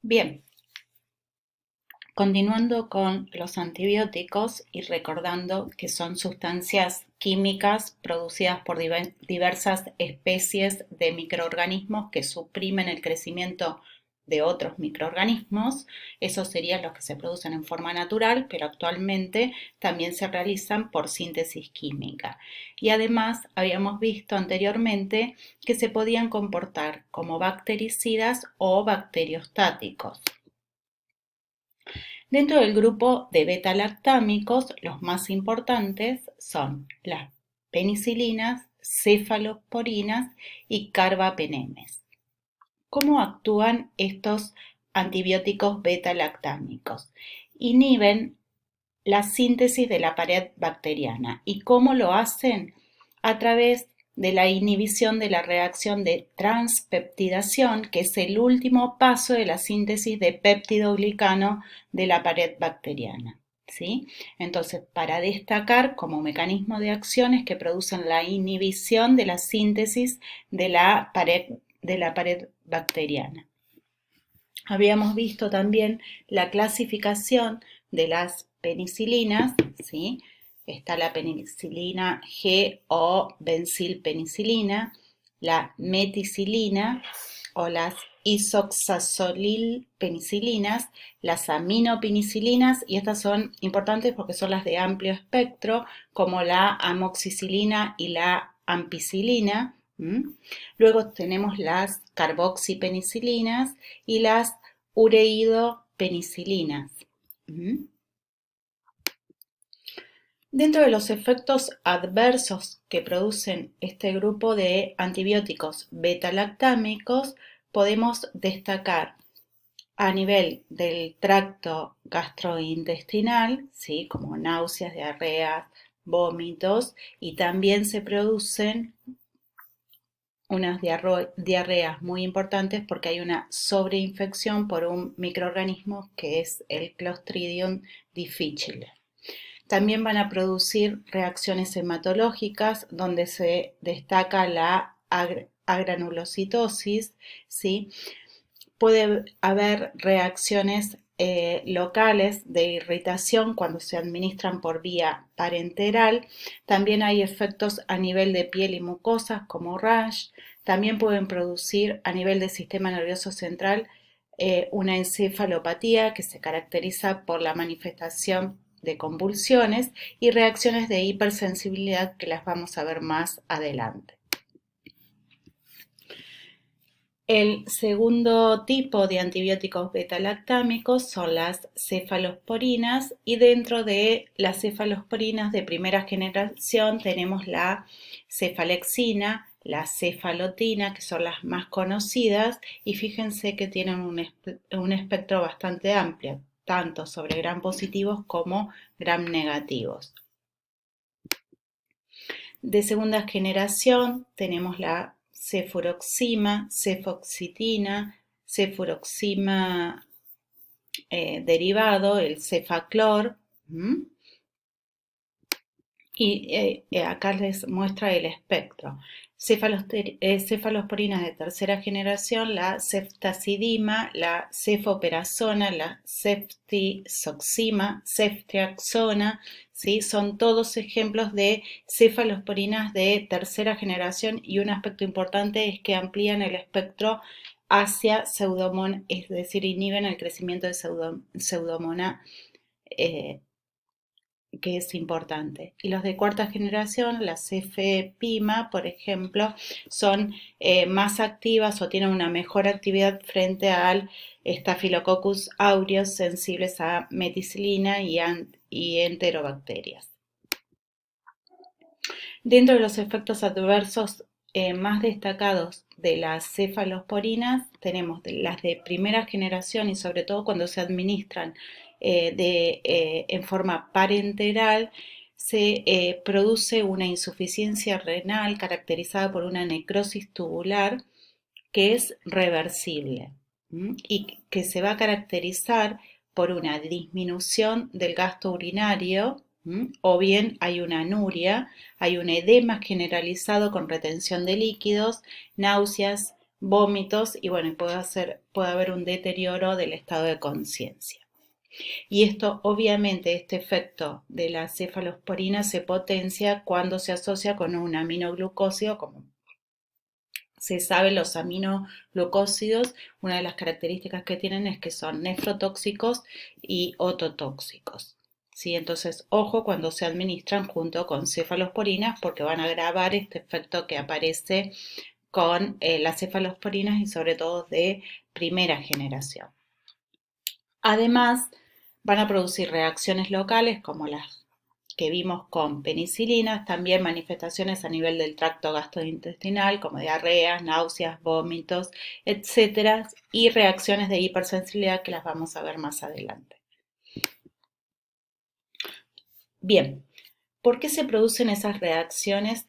Bien, continuando con los antibióticos y recordando que son sustancias químicas producidas por diversas especies de microorganismos que suprimen el crecimiento de otros microorganismos. Esos serían los que se producen en forma natural, pero actualmente también se realizan por síntesis química. Y además habíamos visto anteriormente que se podían comportar como bactericidas o bacteriostáticos. Dentro del grupo de beta-lactámicos, los más importantes son las penicilinas, cefalosporinas y carbapenemes. ¿Cómo actúan estos antibióticos beta-lactámicos? Inhiben la síntesis de la pared bacteriana. ¿Y cómo lo hacen? A través de la inhibición de la reacción de transpeptidación, que es el último paso de la síntesis de péptidoglicano de la pared bacteriana. ¿Sí? Entonces, para destacar como mecanismo de acciones que producen la inhibición de la síntesis de la pared bacteriana. Habíamos visto también la clasificación de las penicilinas, ¿sí? Está la penicilina G o benzilpenicilina, la meticilina o las isoxazolilpenicilinas, las aminopenicilinas, y estas son importantes porque son las de amplio espectro, como la amoxicilina y la ampicilina. Luego tenemos las carboxipenicilinas y las ureidopenicilinas. Dentro de los efectos adversos que producen este grupo de antibióticos beta-lactámicos, podemos destacar a nivel del tracto gastrointestinal, ¿sí? Como náuseas, diarreas, vómitos, y también se producen unas diarreas muy importantes porque hay una sobreinfección por un microorganismo que es el Clostridium difficile. También van a producir reacciones hematológicas donde se destaca la agranulocitosis, ¿sí? Puede haber reacciones locales de irritación cuando se administran por vía parenteral. También hay efectos a nivel de piel y mucosas como rash. También pueden producir a nivel del sistema nervioso central una encefalopatía que se caracteriza por la manifestación de convulsiones y reacciones de hipersensibilidad que las vamos a ver más adelante. El segundo tipo de antibióticos beta-lactámicos son las cefalosporinas, y dentro de las cefalosporinas de primera generación tenemos la cefalexina, la cefalotina, que son las más conocidas, y fíjense que tienen un espectro bastante amplio, tanto sobre gram positivos como gram negativos. De segunda generación tenemos la cefuroxima, cefoxitina, cefuroxima derivado, el cefaclor. Y acá les muestra el espectro. Cefalosporinas de tercera generación, la ceftazidima, la cefoperazona, la ceftriaxona, ceftriaxona, ¿sí? Son todos ejemplos de cefalosporinas de tercera generación, y un aspecto importante es que amplían el espectro hacia pseudomonas, es decir, inhiben el crecimiento de pseudomonas, que es importante. Y los de cuarta generación, la cefepima, por ejemplo, son más activas o tienen una mejor actividad frente al Staphylococcus aureus, sensibles a meticilina y enterobacterias. Dentro de los efectos adversos más destacados de las cefalosporinas, tenemos las de primera generación, y sobre todo cuando se administran en forma parenteral, se produce una insuficiencia renal caracterizada por una necrosis tubular que es reversible y que se va a caracterizar por una disminución del gasto urinario, o bien hay una anuria, hay un edema generalizado con retención de líquidos, náuseas, vómitos y bueno, puede haber un deterioro del estado de conciencia. Y esto, obviamente, este efecto de la cefalosporina se potencia cuando se asocia con un aminoglucósido, como se sabe, los aminoglucósidos, una de las características que tienen es que son nefrotóxicos y ototóxicos. ¿Sí? Entonces, ojo cuando se administran junto con cefalosporinas porque van a agravar este efecto que aparece con las cefalosporinas y sobre todo de primera generación. Además, van a producir reacciones locales como las que vimos con penicilinas, también manifestaciones a nivel del tracto gastrointestinal como diarreas, náuseas, vómitos, etcétera, y reacciones de hipersensibilidad que las vamos a ver más adelante. Bien, ¿por qué se producen esas reacciones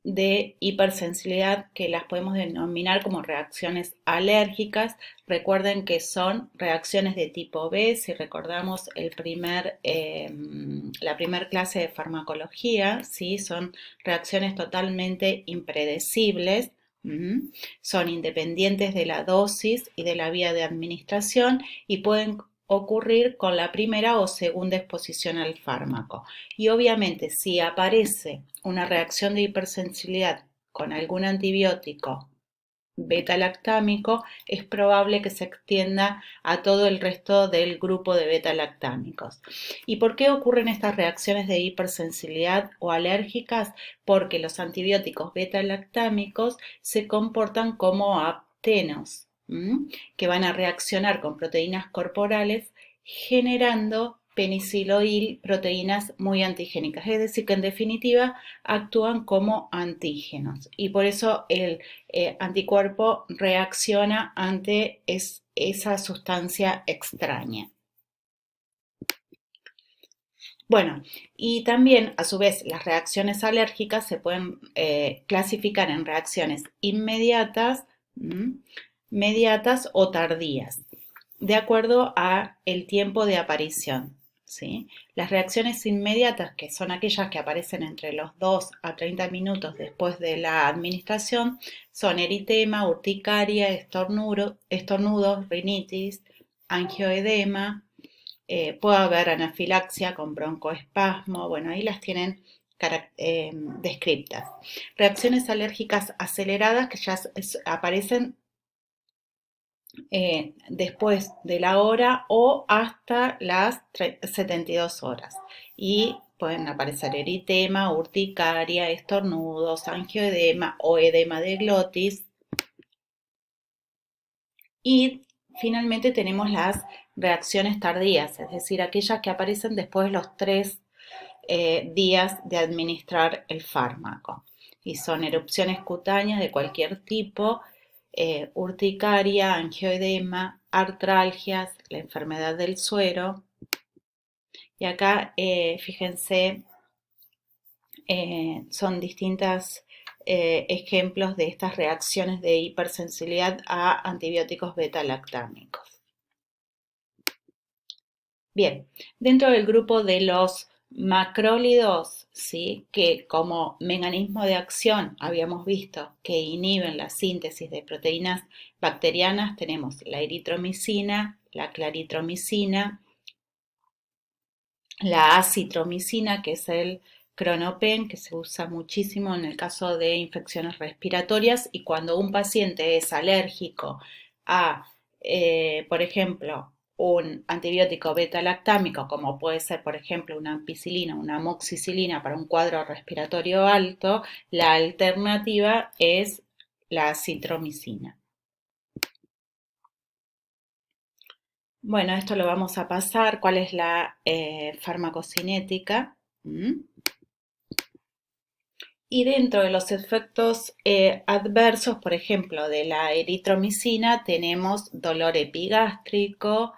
de hipersensibilidad que las podemos denominar como reacciones alérgicas? Recuerden que son reacciones de tipo B, si recordamos la primera clase de farmacología, ¿sí? Son reacciones totalmente impredecibles, son independientes de la dosis y de la vía de administración y pueden ocurrir con la primera o segunda exposición al fármaco. Y obviamente si aparece una reacción de hipersensibilidad con algún antibiótico beta-lactámico, es probable que se extienda a todo el resto del grupo de beta-lactámicos. ¿Y por qué ocurren estas reacciones de hipersensibilidad o alérgicas? Porque los antibióticos beta-lactámicos se comportan como aptenos, que van a reaccionar con proteínas corporales generando peniciloil, proteínas muy antigénicas, es decir, que en definitiva actúan como antígenos y por eso el anticuerpo reacciona ante esa sustancia extraña. Bueno, y también a su vez las reacciones alérgicas se pueden clasificar en reacciones inmediatas, mediatas o tardías, de acuerdo a el tiempo de aparición. ¿Sí? Las reacciones inmediatas, que son aquellas que aparecen entre los 2 a 30 minutos después de la administración, son eritema, urticaria, estornudos, rinitis, angioedema, puede haber anafilaxia con broncoespasmo, bueno, ahí las tienen descriptas. Reacciones alérgicas aceleradas que ya aparecen después de la hora o hasta las 72 horas y pueden aparecer eritema, urticaria, estornudos, angioedema o edema de glotis. Y finalmente tenemos las reacciones tardías, es decir, aquellas que aparecen después de los 3 días de administrar el fármaco. Y son erupciones cutáneas de cualquier tipo, urticaria, angioedema, artralgias, la enfermedad del suero. Y acá, fíjense, son distintos ejemplos de estas reacciones de hipersensibilidad a antibióticos beta-lactámicos. Bien, dentro del grupo de los macrólidos, ¿sí? Que como mecanismo de acción habíamos visto que inhiben la síntesis de proteínas bacterianas, tenemos la eritromicina, la claritromicina, la acitromicina, que es el Cronopen, que se usa muchísimo en el caso de infecciones respiratorias y cuando un paciente es alérgico a, por ejemplo, un antibiótico beta-lactámico, como puede ser, por ejemplo, una ampicilina, una amoxicilina para un cuadro respiratorio alto, la alternativa es la acitromicina. Bueno, esto lo vamos a pasar. ¿Cuál es la farmacocinética? Y dentro de los efectos adversos, por ejemplo, de la eritromicina, tenemos dolor epigástrico,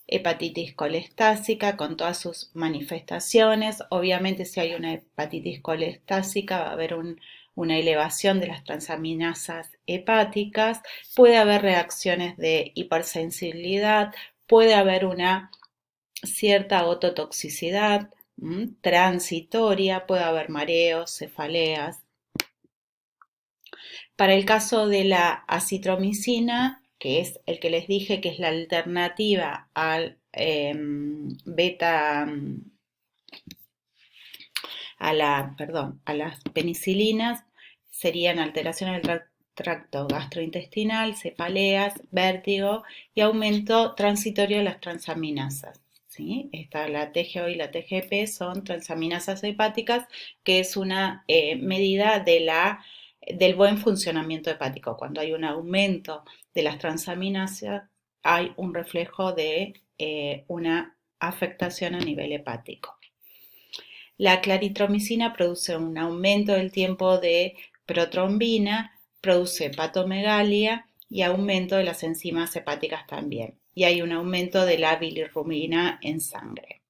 hepatitis colestásica con todas sus manifestaciones. Obviamente, si hay una hepatitis colestásica, va a haber una elevación de las transaminasas hepáticas, puede haber reacciones de hipersensibilidad, puede haber una cierta ototoxicidad transitoria, puede haber mareos, cefaleas. Para el caso de la acitromicina, que es el que les dije que es la alternativa al beta, a las penicilinas, serían alteraciones del tracto gastrointestinal, cefaleas, vértigo y aumento transitorio de las transaminasas. ¿Sí? La TGO y la TGP son transaminasas hepáticas, que es una medida del buen funcionamiento hepático. Cuando hay un aumento de las transaminasas, hay un reflejo de una afectación a nivel hepático. La claritromicina produce un aumento del tiempo de protrombina, produce hepatomegalia y aumento de las enzimas hepáticas también. Y hay un aumento de la bilirrubina en sangre.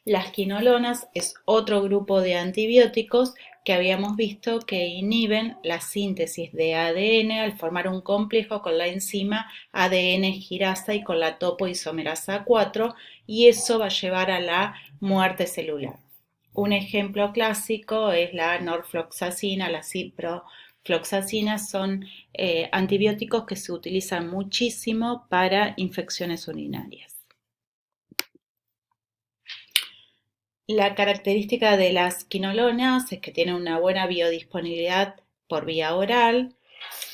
Las quinolonas es otro grupo de antibióticos que habíamos visto que inhiben la síntesis de ADN al formar un complejo con la enzima ADN girasa y con la topoisomerasa 4, y eso va a llevar a la muerte celular. Un ejemplo clásico es la norfloxacina, la ciprofloxacina, son antibióticos que se utilizan muchísimo para infecciones urinarias. La característica de las quinolonas es que tienen una buena biodisponibilidad por vía oral.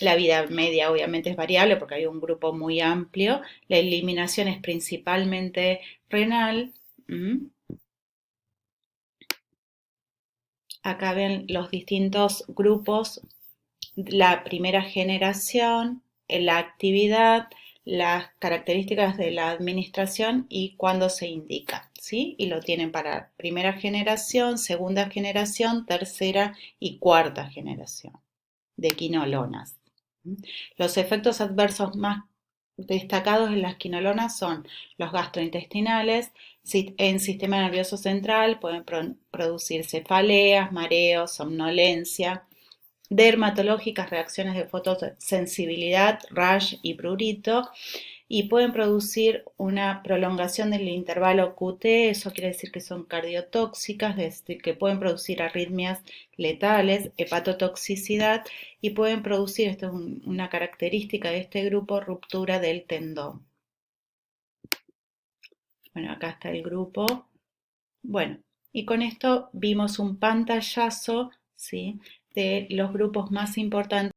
La vida media obviamente es variable porque hay un grupo muy amplio. La eliminación es principalmente renal. Acá ven los distintos grupos, la primera generación, la actividad, las características de la administración y cuándo se indica, ¿sí? Y lo tienen para primera generación, segunda generación, tercera y cuarta generación de quinolonas. Los efectos adversos más destacados en las quinolonas son los gastrointestinales. En sistema nervioso central pueden producir cefaleas, mareos, somnolencia, dermatológicas, reacciones de fotosensibilidad, rash y prurito, y pueden producir una prolongación del intervalo QT, eso quiere decir que son cardiotóxicas, es decir, que pueden producir arritmias letales, hepatotoxicidad, y pueden producir, esto es una característica de este grupo, ruptura del tendón. Bueno, acá está el grupo. Bueno, y con esto vimos un pantallazo, ¿sí?, de los grupos más importantes